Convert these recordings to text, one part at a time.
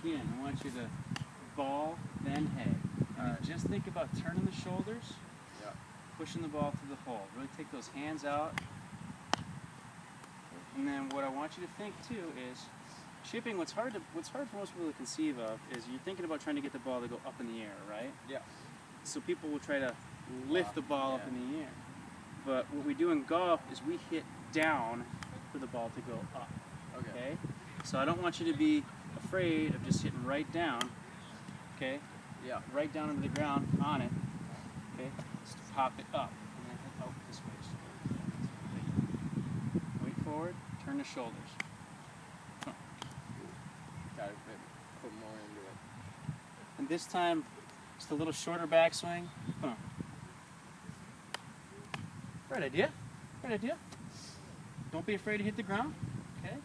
Again, I want you to ball, then head. And then just think about turning the shoulders, pushing the ball to the hole. Really take those hands out. And then what I want you to think too is chipping. What's hard for most people to conceive of is you're thinking about trying to get the ball to go up in the air, right? Yeah. So people will try to lift the ball up in the air. But what we do in golf is we hit down for the ball to go up. Okay? So I don't want you to be afraid of just hitting right down. Okay? Yeah. Right down into the ground on it. Okay? Just pop it up. And then hit out this way. Weight forward, turn the shoulders. Gotta put more into it. And this time, just a little shorter backswing. Right idea. Right idea. Don't be afraid to hit the ground. Okay?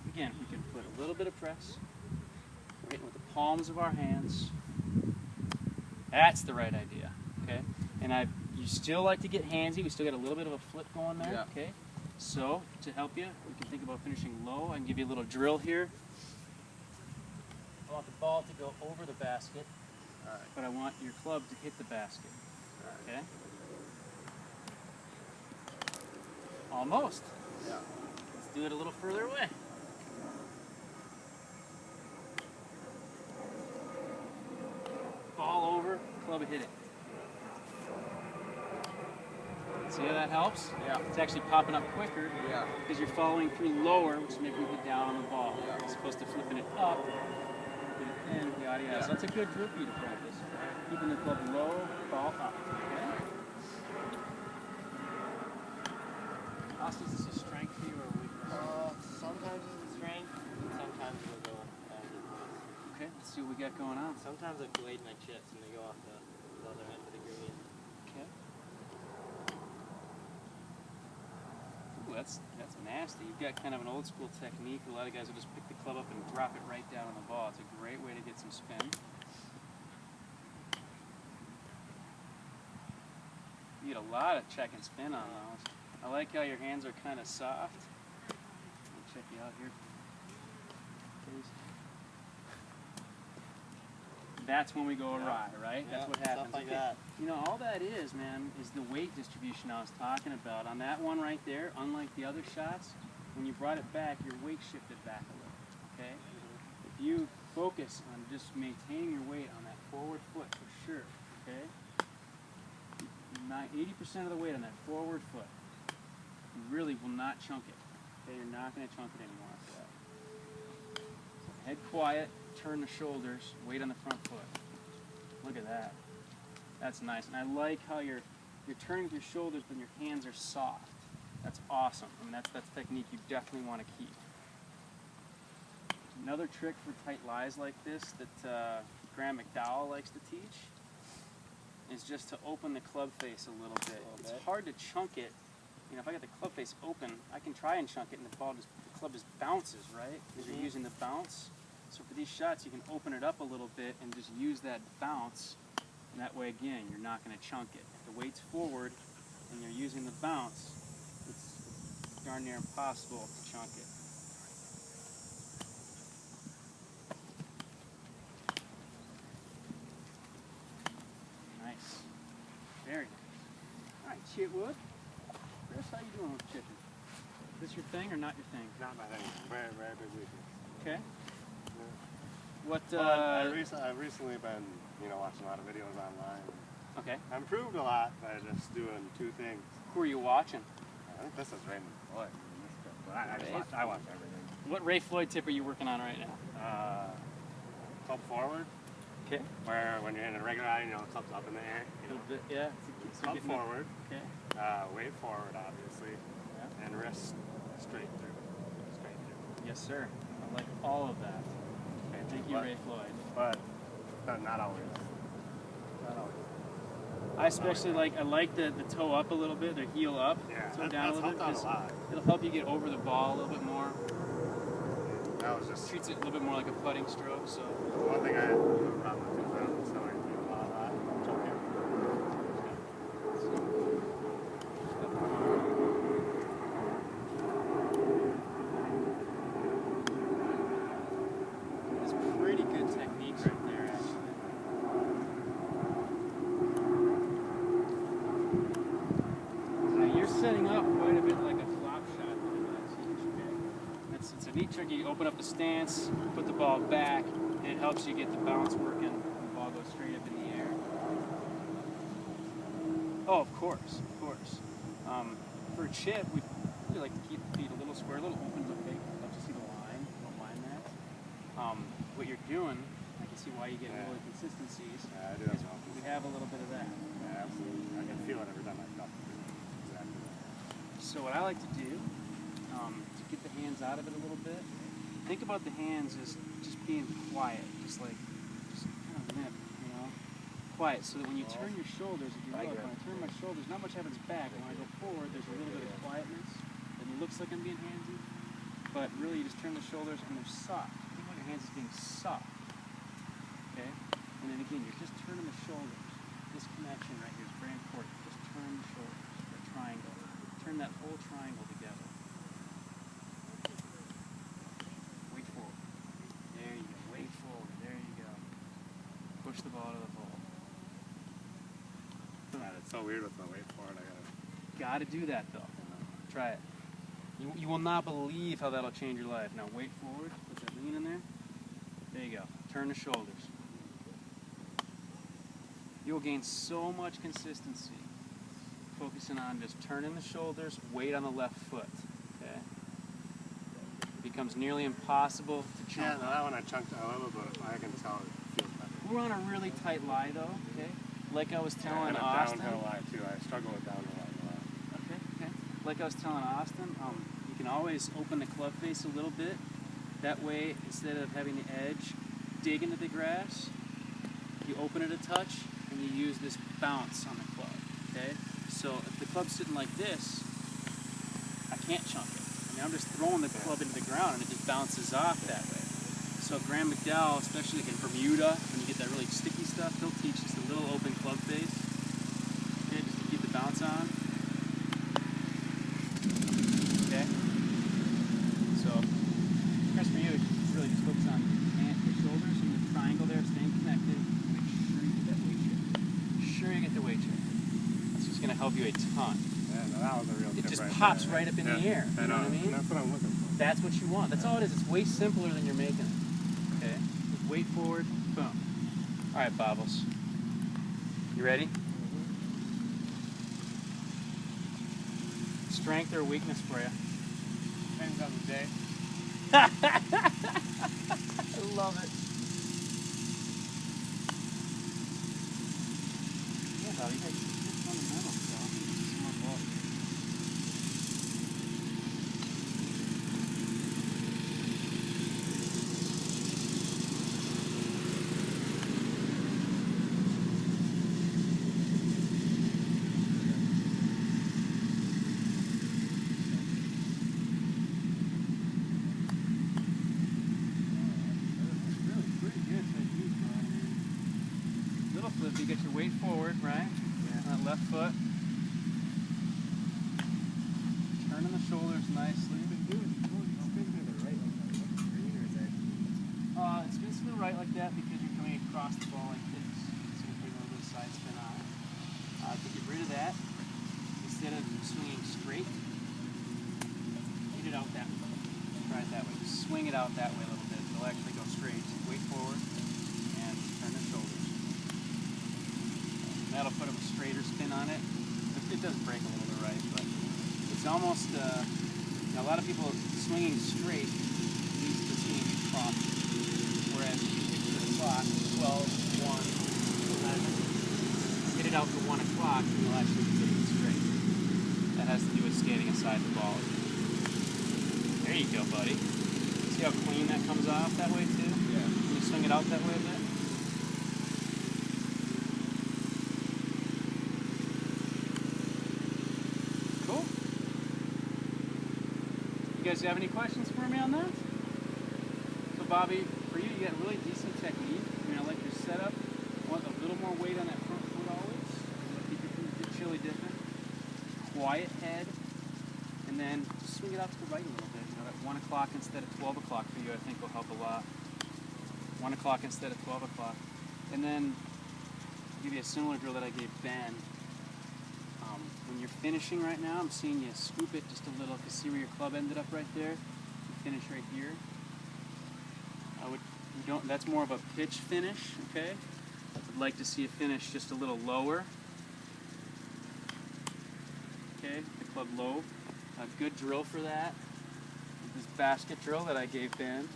Again, we can put a little bit of press. We're hitting with the palms of our hands. That's the right idea. Okay? And you still like to get handsy. We still got a little bit of a flip going there. Yeah. Okay? So, to help you, we can think about finishing low. I can give you a little drill here. I want the ball to go over the basket, but I want your club to hit the basket. Okay? Almost. Yeah. Let's do it a little further away. Ball over, club hit it. See how that helps? Yeah. It's actually popping up quicker because you're following through lower, which is making you hit down on the ball. Yeah. As opposed to flipping it up, get it in, yada yada. So that's a good drill for you to practice. Keeping the club low, ball up. Okay? Austin, is this a strength for you or a weakness? Sometimes it's a strength, and sometimes it'll go okay, let's see what we got going on. Sometimes I blade my chips and they go off the other end of the green. Okay. Ooh, that's nasty. You've got kind of an old school technique. A lot of guys will just pick the club up and drop it right down on the ball. It's a great way to get some spin. You get a lot of check and spin on those. I like how your hands are kind of soft. I'll check you out here. That's when we go awry, right? That's what happens. Stuff like that. You know, all that is, man, is the weight distribution I was talking about. On that one right there, unlike the other shots, when you brought it back, your weight shifted back a little, okay? If you focus on just maintaining your weight on that forward foot for sure, okay? 80% of the weight on that forward foot, you really will not chunk it. Okay, you're not going to chunk it anymore after that. So head quiet, turn the shoulders, weight on the front foot. Look at that. That's nice. And I like how you're turning with your shoulders, but your hands are soft. That's awesome. I mean, that's a technique you definitely want to keep. Another trick for tight lies like this that Graham McDowell likes to teach is just to open the club face a little bit. It's hard to chunk it. You know, if I got the club face open, I can try and chunk it, and the club just bounces, right? Because you're using the bounce. So for these shots, you can open it up a little bit and just use that bounce. And that way, again, you're not going to chunk it. If the weight's forward and you're using the bounce, it's darn near impossible to chunk it. Nice. Very nice. All right, Chitwood. Chris, how you doing with chipping? Is this your thing or not your thing? Not my thing. Very, very big weakness. Okay. Yeah. What? I've recently been, watching a lot of videos online. Okay. I improved a lot by just doing two things. Who are you watching? I think this is Raymond Floyd. I watch everything. What Ray Floyd tip are you working on right now? Club forward. Okay. Where when you're in a regular eye, the club's up in the air. A little bit, yeah. Club forward. Okay. Weight forward, obviously. Yeah. And wrist straight through. Straight through. Yes, sir. I like all of that. Okay, thank you, Ray Floyd. But not always. Not always. I especially like the toe up a little bit, the heel up, toe down a little bit. A lot. It'll help you get over the ball a little bit more. That was just treats it a little bit more like a putting stroke. So one thing I had a problem with is so I can do a lot of that. Okay. setting up quite a bit like a flop shot. It's a neat trick. You open up the stance, put the ball back, and it helps you get the bounce working when the ball goes straight up in the air. Oh, of course, of course. For a chip, we really like to keep the feet a little square, a little open to the big. Love to see the line. Don't mind that. What you're doing, I can see why you get little inconsistencies. Yeah, I do. We have a little bit of that. Yeah, absolutely. I can feel it every time I dump it. Exactly. So what I like to do, to get the hands out of it a little bit, think about the hands as just being quiet, just kind of limp, you know, quiet, so that when you turn your shoulders, if you look, when I turn my shoulders, not much happens back. When I go forward, there's a little bit of quietness, and it looks like I'm being handsy, but really you just turn the shoulders and they're soft. Think about your hands as being soft, okay? And then again, you're just turning the shoulders. This connection right here is very important. Just turn the shoulders, the triangle. Turn that whole triangle together. Wait forward. There you go. Wait forward. There you go. Push the ball to the hole. God, it's so weird with the wait for it. Gotta do that though. Try it. You will not believe how that'll change your life. Now wait forward. Put that lean in there. There you go. Turn the shoulders. You'll gain so much consistency focusing on just turning the shoulders, weight on the left foot. Okay? It becomes nearly impossible to chunk. Yeah, that one I chunked a little bit. I can tell it feels better. We're on a really tight lie though, okay? Like I was telling and a Austin. downhill lie too. I struggle with downhill lie a lot. Okay. Like I was telling Austin, you can always open the club face a little bit. That way, instead of having the edge dig into the grass, you open it a touch and you use this bounce on the club. Okay? So if the club's sitting like this, I can't chunk it. I mean, I'm just throwing the club into the ground and it just bounces off that way. So Graham McDowell, especially like in Bermuda, when you get that really sticky stuff, he'll teach us a little open club face. Okay, just to keep the bounce on. Okay? So, Chris, for you, really just focus on your shoulders and the triangle there, staying connected. Make sure you get that weight check. Sure you get the weight check. That's just going to help you a ton. Yeah, no, that was a real tip. It just right pops there. right up in the air. You know what I mean? That's what I'm looking for. That's what you want. That's all it is. It's way simpler than you're making it. Okay? Just weight forward, boom. All right, Bobbles. You ready? Strength or weakness for you? Depends on the day. I love it. Yeah, Bobby, you got good fundamentals, so I think this is more ball. Flip, you get your weight forward, right? Yeah. On that left foot. Turning the shoulders nicely. It spins to the right like that because you're coming across the ball like this. It's going to bring a little bit of side spin on it. To get rid of that, instead of swinging straight, get it out that way. Try it that way. Swing it out that way a little bit. It'll actually go straight. Weight forward and turn the shoulders. That'll put a straighter spin on it. It does break a little to the right, but it's almost, a lot of people swinging straight leads to seeing it cross. Whereas if you picture the clock, 12, 1, 11, get it out to 1 o'clock and you'll actually be getting it straight. That has to do with skating aside the ball. There you go, buddy. See how clean that comes off that way too? Yeah. Can you swing it out that way a bit? You guys have any questions for me on that? So Bobby, for you, you got really decent technique. I mean, I like your setup. I want a little more weight on that front foot always. Keep your feet chilly dipping. Quiet head. And then just swing it out to the right a little bit. You know, that 1 o'clock instead of 12 o'clock for you, I think will help a lot. 1 o'clock instead of 12 o'clock. And then I'll give you a similar drill that I gave Ben. when you're finishing right now, I'm seeing you scoop it just a little, because see where your club ended up right there? You finish right here. That's more of a pitch finish, okay? I'd like to see it finish just a little lower. Okay, the club low. A good drill for that. This basket drill that I gave Ben.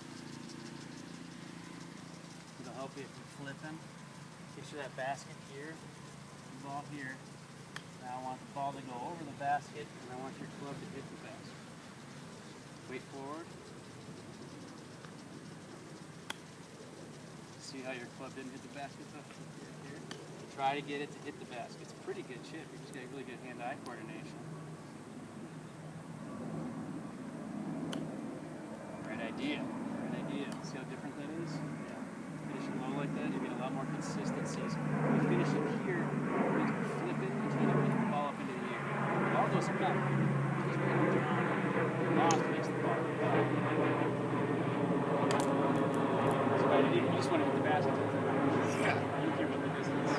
It'll help you if you're flipping. Picture that basket here, the ball here. Now I want the ball to go over the basket, and I want your club to hit the basket. Weight forward. See how your club didn't hit the basket up here? Try to get it to hit the basket. It's a pretty good chip. You just got really good hand-eye coordination. Great idea. Great idea. See how different that is? Yeah. Finishing low like that, you get a lot more consistency. When you finish it here, you're flipping and trying to lift the ball up into the air. The ball goes up. Just right down. Loft makes the ball go up. You just want to hit the basket. Yeah. I don't care what the distance.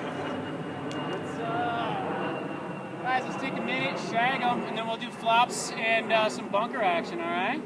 Guys, let's take a minute, shag them, and then we'll do flops and some bunker action, all right?